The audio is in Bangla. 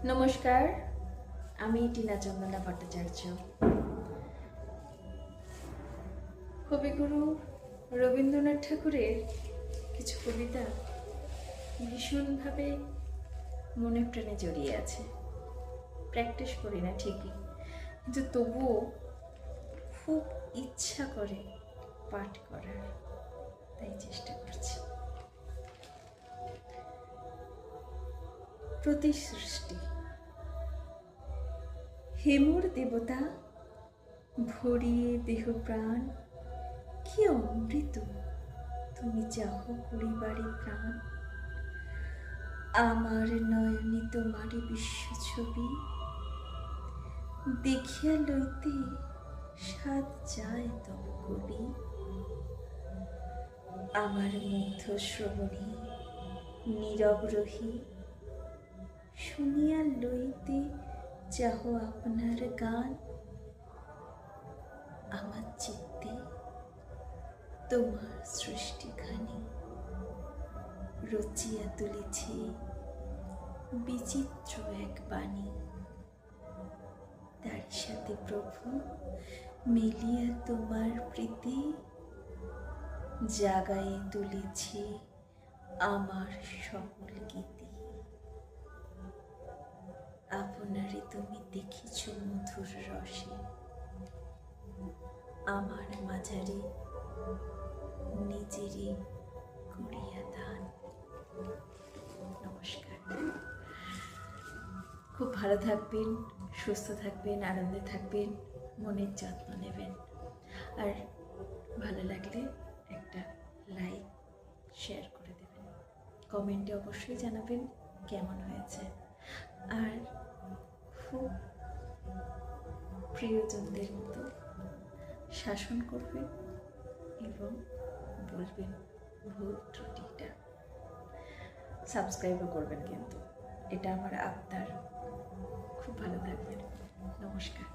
নমস্কার, আমি টিনা চন্দনা ভট্টাচার্য। কবিগুরু রবীন্দ্রনাথ ঠাকুরের কিছু কবিতা ভীষণভাবে মনে প্রাণে জড়িয়ে আছে। প্র্যাকটিস করি না ঠিকই, কিন্তু তবুও খুব ইচ্ছা করে পাঠ করার, তাই চেষ্টা করছি। প্রতিসৃষ্টি। হেমুর দেবতা, ভরিয়ে দেহ প্রাণ, কি অমৃত তুমি চাহ পরিবারে প্রাণ। আমার নয়নে তোমার বিশ্ব ছবি, দেখিয়া লইতে সাধ যায় তব কবি। আমার মুগ্ধ শ্রবণে নীরব রহি, শুনিয়া লইতে চাহ আপনার গান। আমার চিত্তে তোমার সৃষ্টিখানি রচিয়া তুলেছে বিচিত্র এক বাণী। তার সাথে প্রভু মিলিয়া তোমার প্রীতি, জাগায়ে তুলেছে আমার সকল গীতি। আপনারে তুমি দেখিছ মধুর রসে, আমার মাঝারে নিজেরই করিয়া দান। নমস্কার। খুব ভালো থাকবেন, সুস্থ থাকবেন, আনন্দে থাকবেন, মনের যত্ন নেবেন। আর ভালো লাগলে একটা লাইক শেয়ার করে দেবেন, কমেন্টে অবশ্যই জানাবেন কেমন হয়েছে। আর খুব প্রিয়জনদের মতো শাসন করবেন এবং বলবেন ভুল ত্রুটিটা। সাবস্ক্রাইবও করবেন, কিন্তু এটা আমার আবদার। খুব ভালো থাকবেন। নমস্কার।